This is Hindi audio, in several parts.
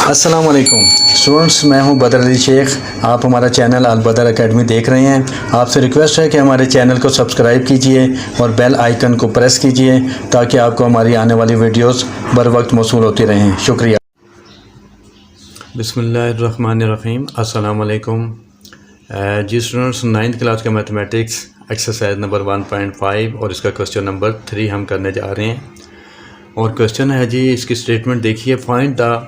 अस्सलाम वालेकुम स्टूडेंट्स, मैं हूं बदर अली शेख। आप हमारा चैनल अल बदर एकेडमी देख रहे हैं। आपसे रिक्वेस्ट है कि हमारे चैनल को सब्सक्राइब कीजिए और बेल आइकन को प्रेस कीजिए ताकि आपको हमारी आने वाली वीडियोस बर वक्त मौसूल होती रहें। शुक्रिया। बिस्मिल्लाहिर्रहमानिर्रहीम। अस्सलाम वालेकुम। जी स्टूडेंट्स, 9th क्लास का मैथमेटिक्स एक्सरसाइज नंबर 1.5 और इसका क्वेश्चन नंबर 3 हम करने जा रहे हैं। और क्वेश्चन है जी, इसकी स्टेटमेंट देखिए। Find the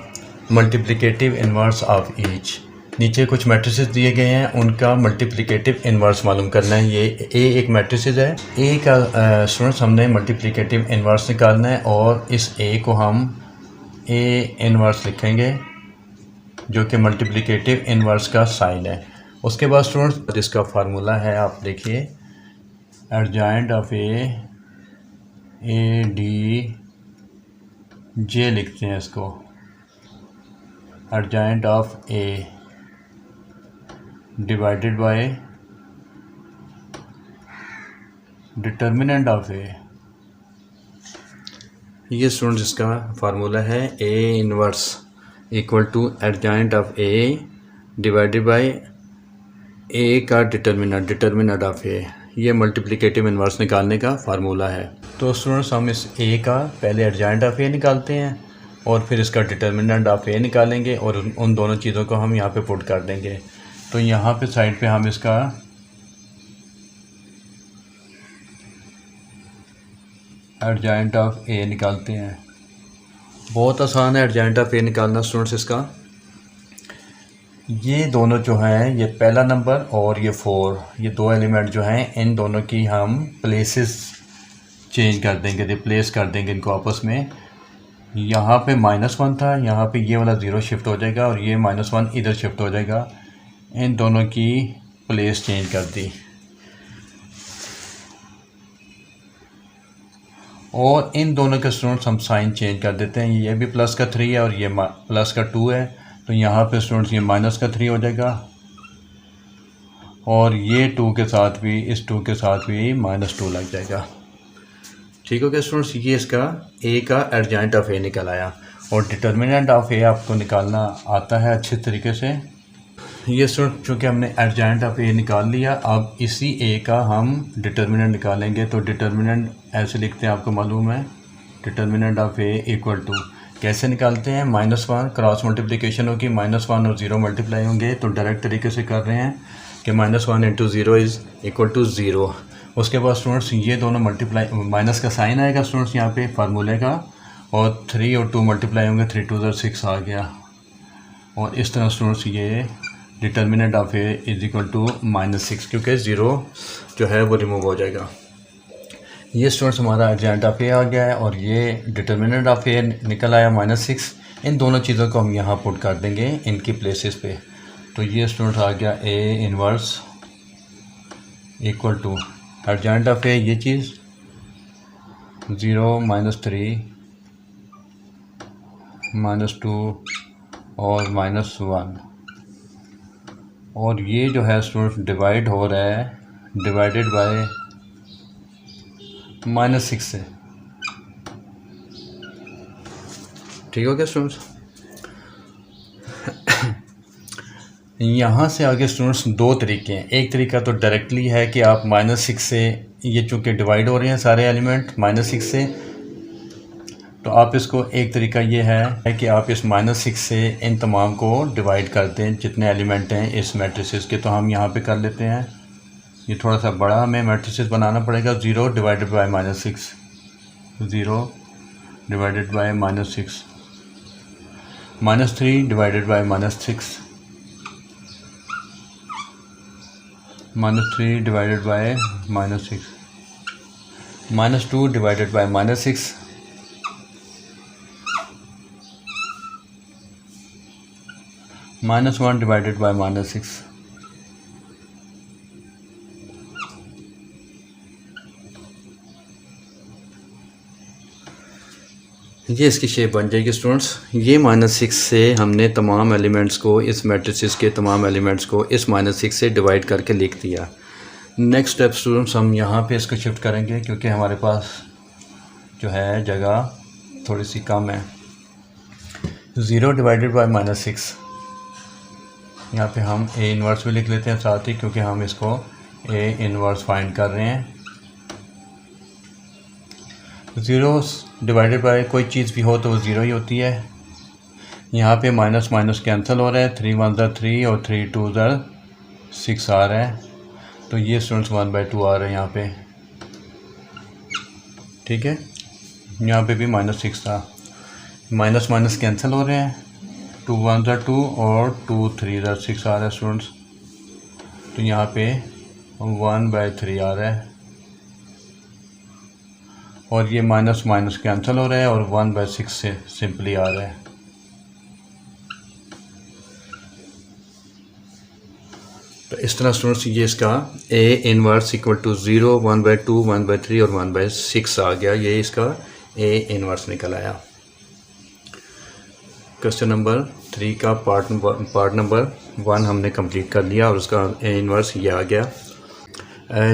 multiplicative inverse of each. नीचे कुछ मैट्रिसेस दिए गए हैं, उनका मल्टीप्लिकेटिव इन्वर्स मालूम करना है। ये ए एक मैट्रिसेस है। ए का स्टूडेंट्स हमने मल्टीप्लिकेटिव इन्वर्स निकालना है और इस ए को हम ए इन्वर्स लिखेंगे जो कि मल्टीप्लिकेटिव इन्वर्स का साइन है। उसके बाद स्टूडेंट्स जिसका फार्मूला है आप देखिए, adjoint of A D J लिखते हैं इसको। Adjoint of A divided by determinant of A. ये स्टूडेंट्स इसका फार्मूला है। A inverse equal to adjoint of A divided by A का डिटर्मिनेंट ऑफ ए। ये मल्टीप्लिकेटिव इन्वर्स निकालने का फार्मूला है। तो स्टूडेंट्स हम इस ए का पहले एडजॉइंट ऑफ ए निकालते हैं और फिर इसका डिटर्मिनेंट ऑफ ए निकालेंगे और उन दोनों चीज़ों को हम यहाँ पे पुट कर देंगे। तो यहाँ पे साइड पे हम इसका एडजॉइंट ऑफ ए निकालते हैं। बहुत आसान है एडजॉइंट ऑफ ए निकालना स्टूडेंट्स इसका। ये दोनों जो हैं, ये पहला नंबर और ये 4, ये दो एलिमेंट जो हैं, इन दोनों की हम प्लेसेस चेंज कर देंगे, रिप्लेस कर देंगे इनको आपस में। यहाँ पे -1 था, यहाँ पे ये वाला 0 शिफ्ट हो जाएगा और ये -1 इधर शिफ्ट हो जाएगा। इन दोनों की प्लेस चेंज कर दी और इन दोनों के स्टूडेंट्स हम साइन चेंज कर देते हैं। ये भी प्लस का 3 है और ये प्लस का 2 है, तो यहाँ पे स्टूडेंट्स ये माइनस का 3 हो जाएगा और ये 2 के साथ भी, इस 2 के साथ भी -2 लग जाएगा। ठीक हो गया स्टूडेंट्स। ये इसका ए का एडजॉइंट ऑफ ए निकल आया और डिटर्मिनेंट ऑफ ए आपको निकालना आता है अच्छे तरीके से। ये स्टूडेंट चूँकि हमने एडजॉइंट ऑफ ए निकाल लिया, अब इसी ए का हम डिटर्मिनेंट निकालेंगे। तो डिटर्मिनेंट ऐसे लिखते हैं, आपको मालूम है, determinant of A equal to कैसे निकालते हैं। -1 क्रॉस मल्टीप्लिकेशन होगी, -1 और 0 मल्टीप्लाई होंगे, तो डायरेक्ट तरीके से कर रहे हैं कि -1 × 0 इज़ इक्वल टू 0। उसके बाद स्टूडेंट्स ये दोनों मल्टीप्लाई, माइनस का साइन आएगा स्टूडेंट्स यहाँ पे फार्मूले का, और 3 और 2 मल्टीप्लाई होंगे, 3 2 6 आ गया। और इस तरह स्टूडेंट्स ये determinant of A is equal to -6, क्योंकि 0 जो है वो रिमूव हो जाएगा। ये स्टूडेंट्स हमारा एडजॉइंट ऑफ ए आ गया है और ये डिटर्मिनेंट ऑफ ए निकल आया -6। इन दोनों चीज़ों को हम यहाँ पुट कर देंगे इनकी प्लेसेस पे। तो ये स्टूडेंट्स आ गया A inverse equal to adjoint of A, ये चीज़ 0 -3 -2 और -1, और ये जो है स्टूडेंट्स डिवाइड हो रहा है, डिवाइडेड बाय -6 से। ठीक हो गया स्टूडेंट्स। यहाँ से आगे स्टूडेंट्स दो तरीके हैं। एक तरीका तो डायरेक्टली है कि आप -6 से, ये चूँकि डिवाइड हो रहे हैं सारे एलिमेंट -6 से, तो आप इसको, एक तरीका ये है कि आप इस -6 से इन तमाम को डिवाइड करते हैं जितने एलिमेंट हैं इस मैट्रिसेस के। तो हम यहाँ पे कर लेते हैं, ये थोड़ा सा बड़ा हमें मैट्रिसेस बनाना पड़ेगा। 0 divided by -6, 0 divided by -6, -3 divided by -6, -3 divided by -6, -2 divided by -6, -1 divided by -6। ये इसकी शेप बन जाएगी स्टूडेंट्स। ये -6 से हमने तमाम एलिमेंट्स को, इस मैट्रिसेस के तमाम एलिमेंट्स को इस -6 से डिवाइड करके लिख दिया। नेक्स्ट स्टेप स्टूडेंट्स, हम यहाँ पे इसको शिफ्ट करेंगे क्योंकि हमारे पास जो है जगह थोड़ी सी कम है। 0 डिवाइडेड बाय -6, यहाँ पे हम ए इन्वर्स भी लिख लेते हैं साथ ही, क्योंकि हम इसको ए इन्वर्स फाइंड कर रहे हैं। 0 डिवाइडेड बाय कोई चीज़ भी हो तो वो 0 ही होती है। यहाँ पे माइनस माइनस कैंसिल हो रहा है, 3 1 ज़ा 3 और 3 2 ज़ा 6 आ रहा है, तो ये स्टूडेंट्स 1/2 आ रहा है यहाँ पे, ठीक है। यहाँ पे भी -6 था, माइनस माइनस कैंसिल हो रहे हैं, 2 1 ज़ा 2 और 2 3 ज़ा 6 आ रहा है स्टूडेंट्स, तो यहाँ पे 1/3 आ रहा है, और ये माइनस माइनस कैंसिल हो रहा है और 1/6 से सिंपली आ रहा है। तो इस तरह स्टूडेंट्स ये इसका ए इनवर्स इक्वल टू 0 1/2 1/3 और 1/6 आ गया, ये इसका ए इनवर्स निकल आया। क्वेश्चन नंबर 3 का पार्ट नंबर 1 हमने कंप्लीट कर लिया और उसका ए इनवर्स ये आ गया।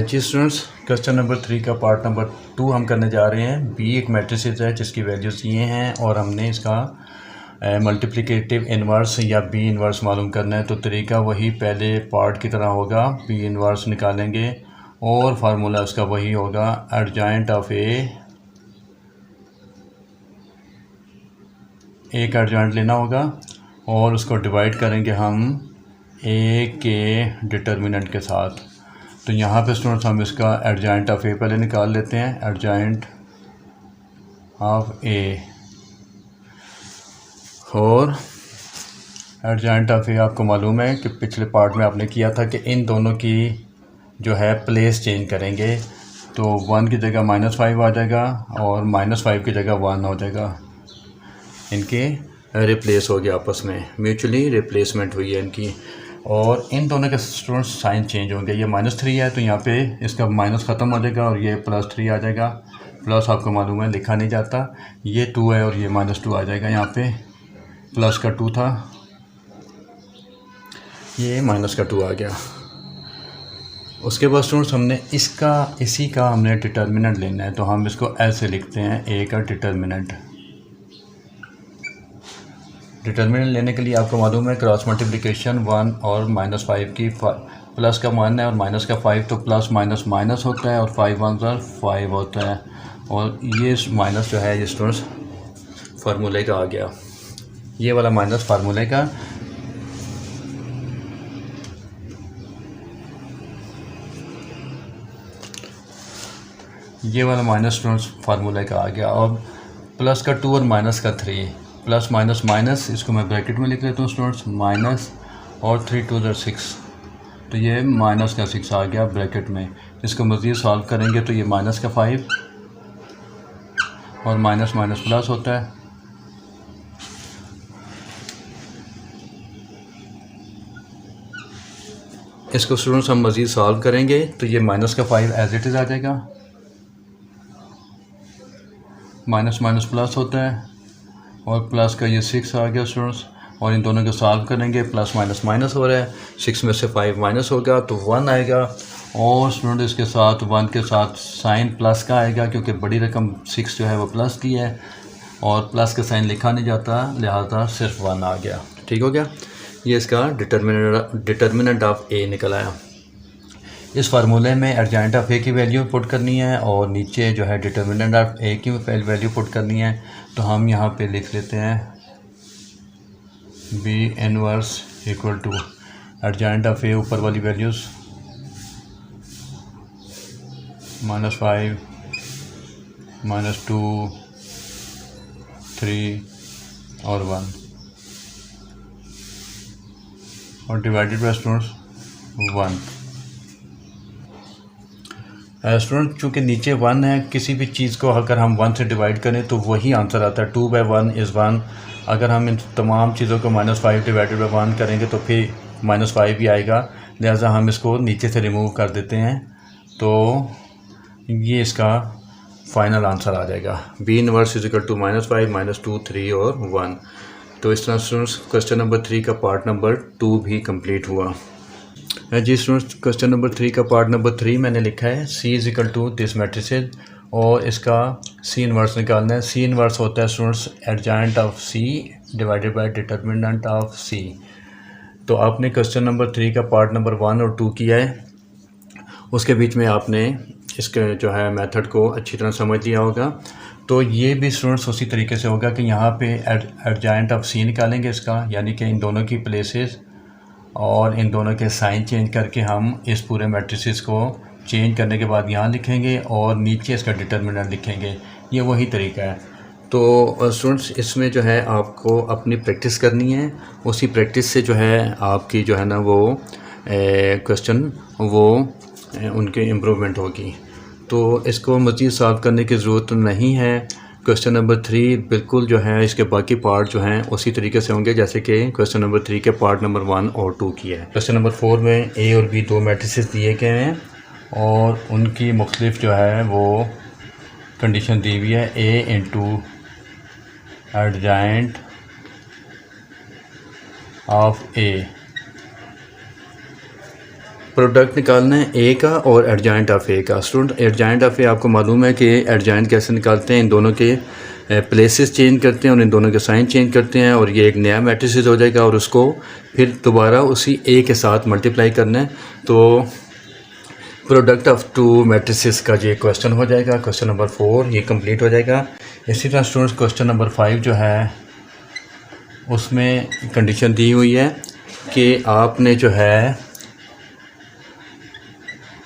जी स्टूडेंट्स, क्वेश्चन नंबर 3 का पार्ट नंबर 2 हम करने जा रहे हैं। बी एक मैट्रिसेस है जिसकी वैल्यूज़ ये हैं और हमने इसका मल्टीप्लिकेटिव इन्वर्स या बी इन्वर्स मालूम करना है। तो तरीका वही पहले पार्ट की तरह होगा, बी इन्वर्स निकालेंगे और फार्मूला उसका वही होगा, एडजॉइंट ऑफ ए का एडजॉइंट लेना होगा और उसको डिवाइड करेंगे हम ए के डिटर्मिनेंट के साथ। तो यहाँ पे स्टूडेंट्स हम इसका एडजॉइंट ऑफ ए पहले निकाल लेते हैं, एडजॉइंट ऑफ ए, और एडजॉइंट ऑफ ए आपको मालूम है कि पिछले पार्ट में आपने किया था कि इन दोनों की जो है प्लेस चेंज करेंगे, तो 1 की जगह -5 आ जाएगा और -5 की जगह 1 हो जाएगा, इनके रिप्लेस हो गया, आपस में म्यूचुअली रिप्लेसमेंट हुई है इनकी, और इन दोनों के स्टूडेंट्स साइन चेंज होंगे। ये -3 है तो यहाँ पे इसका माइनस ख़त्म हो जाएगा और ये +3 आ जाएगा, प्लस आपको मालूम है लिखा नहीं जाता, ये 2 है और ये -2 आ जाएगा, यहाँ पे प्लस का 2 था, ये माइनस का 2 आ गया। उसके बाद स्टूडेंट्स हमने इसी का हमने डिटर्मिनेंट लेना है, तो हम इसको ऐसे लिखते हैं, ए का डिटर्मिनेंट। डिटर्मिनेंट लेने के लिए आपको मालूम है क्रॉस मल्टीप्लिकेशन 1 और -5 की, प्लस का 1 है और माइनस का 5, तो प्लस माइनस माइनस होता है और 5 1 5 होता है, और ये माइनस जो है ये स्टूडेंट्स फार्मूले का आ गया, ये वाला माइनस फार्मूले का। ये वाला माइनस स्टूडेंट्स फार्मूले का आ गया, और प्लस का 2 और माइनस का 3, प्लस माइनस माइनस, इसको मैं ब्रैकेट में लिख लेता हूँ स्टूडेंट्स, माइनस और 3 2 6, तो ये माइनस का 6 आ गया ब्रैकेट में। इसको मज़ीद सॉल्व करेंगे तो ये माइनस का 5 और माइनस माइनस प्लस होता है, इसको स्टूडेंट्स हम मज़ीद सॉल्व करेंगे तो ये माइनस का 5 एज इट इज़ आ जाएगा, माइनस माइनस प्लस होता है और प्लस का ये 6 आ गया स्टूडेंट्स, और इन दोनों को सॉल्व करेंगे, प्लस माइनस माइनस हो रहा है, 6 में से 5 माइनस होगा तो 1 आएगा, और स्टूडेंट इसके साथ 1 के साथ साइन प्लस का आएगा, क्योंकि बड़ी रकम 6 जो है वो प्लस की है और प्लस का साइन लिखा नहीं जाता, लिहाजा सिर्फ 1 आ गया। ठीक हो गया, ये इसका डिटर्मिनेंट ऑफ ए निकल आया। इस फार्मूले में एडजॉइंट ऑफ ए की वैल्यू पुट करनी है और नीचे जो है डिटर्मिनेंट ऑफ ए की वैल्यू पुट करनी है, तो हम यहाँ पे लिख लेते हैं B inverse equal to adjoint of A, ऊपर वाली वैल्यूज़ -5 -2 3 और 1, और डिवाइडेड बाय स्टूडेंट्स 1। स्टूडेंट चूँकि नीचे 1 है, किसी भी चीज़ को अगर हम 1 से डिवाइड करें तो वही आंसर आता है, 2/1 इज़ 1। अगर हम इन तमाम चीज़ों को -5 डिवाइडेड बाय 1 करेंगे तो फिर -5 ही आएगा, लिहाजा हम इसको नीचे से रिमूव कर देते हैं, तो ये इसका फाइनल आंसर आ जाएगा, B inverse is equal to -5 -2 3 और 1। तो इस तरह स्टूडेंट्स क्वेश्चन नंबर 3 का पार्ट नंबर 2 भी कंप्लीट हुआ। जी स्टूडेंट्स, क्वेश्चन नंबर 3 का पार्ट नंबर 3 मैंने लिखा है, C is equal to this matrices, और इसका सी इनवर्स निकालना है। सी इनवर्स होता है students adjoint of C divided by determinant of C. तो आपने क्वेश्चन नंबर 3 का पार्ट नंबर 1 और 2 किया है, उसके बीच में आपने इसके जो है मेथड को अच्छी तरह समझ लिया होगा। तो ये भी स्टूडेंट्स उसी तरीके से होगा कि यहाँ पे एडजाइंट ऑफ सी निकालेंगे इसका, यानी कि इन दोनों की प्लेसेस और इन दोनों के साइन चेंज करके हम इस पूरे मैट्रिसेस को चेंज करने के बाद यहाँ लिखेंगे और नीचे इसका डिटर्मिनेंट लिखेंगे। ये वही तरीका है। तो स्टूडेंट्स इसमें जो है आपको अपनी प्रैक्टिस करनी है, उसी प्रैक्टिस से जो है आपकी जो है ना वो क्वेश्चन वो उनके इम्प्रूवमेंट होगी। तो इसको मज़ीद सॉल्व करने की ज़रूरत नहीं है। क्वेश्चन नंबर 3 बिल्कुल जो है इसके बाकी पार्ट जो हैं उसी तरीके से होंगे जैसे कि क्वेश्चन नंबर 3 के पार्ट नंबर 1 और 2 किया है। क्वेश्चन नंबर 4 में ए और बी दो मैट्रिसेस दिए गए हैं और उनकी मुख्तलिफ जो है वो कंडीशन दी हुई है। A into adjoint of A, product निकालना है ए का और एडजाइंट ऑफ ए का। स्टूडेंट एडजाइंट ऑफ ए आपको मालूम है कि एडजाइंट कैसे निकालते हैं, इन दोनों के प्लेसेस चेंज करते हैं और इन दोनों के साइन चेंज करते हैं और ये एक नया मैट्रिसेस हो जाएगा और उसको फिर दोबारा उसी ए के साथ मल्टीप्लाई करना है। तो प्रोडक्ट ऑफ टू मैट्रिसेस का ये क्वेश्चन हो जाएगा। क्वेश्चन नंबर 4 ये कंप्लीट हो जाएगा। इसी तरह स्टूडेंट्स क्वेश्चन नंबर 5 जो है उसमें कंडीशन दी हुई है कि आपने जो है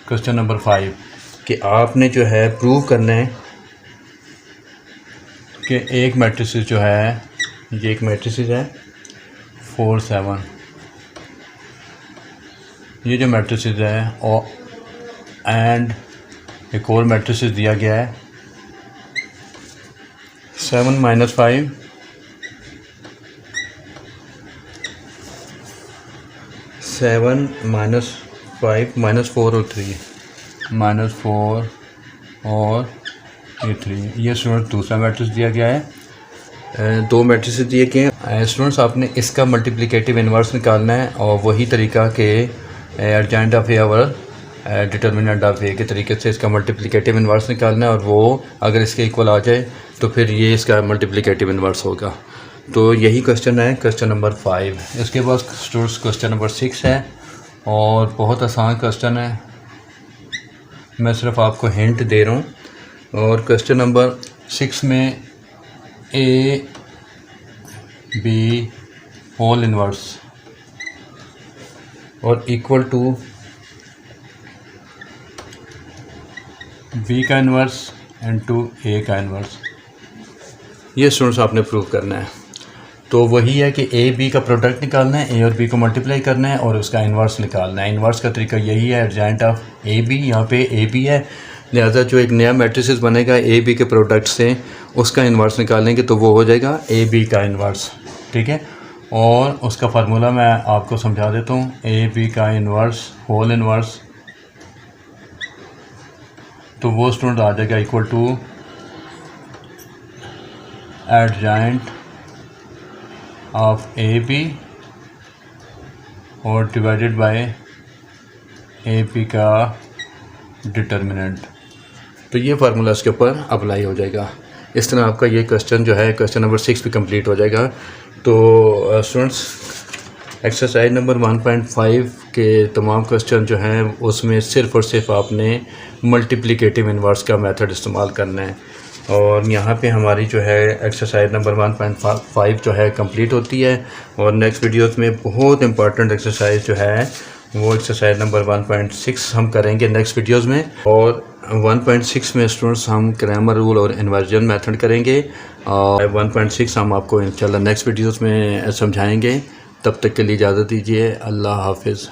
क्वेश्चन नंबर 5 कि आपने जो है प्रूव करना है कि एक मैट्रिसेस जो है, ये एक मैट्रिसेस है 4 7, ये जो मैट्रिसेस है और एंड एक और मैट्रिसेस दिया गया है 7 - 5 7 - 5 -4 और 3 -4 और ये 3, ये स्टूडेंट दूसरा मैट्रिक्स दिया गया है। दो मैट्रिक्स दिए गए हैं। स्टूडेंट्स आपने इसका मल्टीप्लिकेटिव इन्वर्स निकालना है और वही तरीका के एडजाइंट ऑफ ए और डिटर्मिनेंट ऑफ ए के तरीके से इसका मल्टीप्लिकेटिव इन्वर्स निकालना है और वो अगर इसके इक्वल आ जाए तो फिर ये इसका मल्टीप्लिकेटिव इन्वर्स होगा। तो यही क्वेश्चन है क्वेश्चन नंबर 5। इसके बाद स्टूडेंट्स क्वेश्चन नंबर 6 है और बहुत आसान क्वेश्चन है, मैं सिर्फ आपको हिंट दे रहा हूँ। और क्वेश्चन नंबर 6 में ए बी होल इन्वर्स और इक्वल टू बी का इन्वर्स एंड टू ए का इन्वर्स, ये स्टूडेंट्स आपने प्रूव करना है। तो वही है कि ए बी का प्रोडक्ट निकालना है, ए और बी को मल्टीप्लाई करना है और उसका इन्वर्स निकालना है। इन्वर्स का तरीका यही है, एडजाइंट ऑफ ए बी, यहाँ पे ए बी है, लिहाजा जो एक नया मैट्रिसेस बनेगा ए बी के प्रोडक्ट से उसका इन्वर्स निकालेंगे तो वो हो जाएगा ए बी का इन्वर्स। ठीक है, और उसका फार्मूला मैं आपको समझा देता हूँ। ए बी का इन्वर्स होल इन्वर्स, तो वो स्टूडेंट आ जाएगा equal to adjoint of A B और डिवाइडेड बाय ए बी का डिटर्मिनेंट। तो ये फार्मूला इसके ऊपर अप्लाई हो जाएगा। इस तरह आपका ये क्वेश्चन जो है क्वेश्चन नंबर 6 भी कंप्लीट हो जाएगा। तो स्टूडेंट्स एक्सरसाइज नंबर 1.5 के तमाम क्वेश्चन जो हैं उसमें सिर्फ़ और सिर्फ आपने मल्टीप्लिकेटिव इन्वर्स का मेथड इस्तेमाल करना है। और यहाँ पे हमारी जो है एक्सरसाइज नंबर 1.5 जो है कंप्लीट होती है और नेक्स्ट वीडियोस में बहुत इंपॉर्टेंट एक्सरसाइज जो है वो एक्सरसाइज नंबर 1.6 हम करेंगे नेक्स्ट वीडियोस में। और 1.6 में स्टूडेंट्स हम ग्रामर रूल और इन्वर्जन मेथड करेंगे और 1.6 हम आपको इंशाल्लाह नेक्स्ट वीडियोस में समझाएंगे। तब तक के लिए इजाज़त दीजिए। अल्लाह हाफिज़।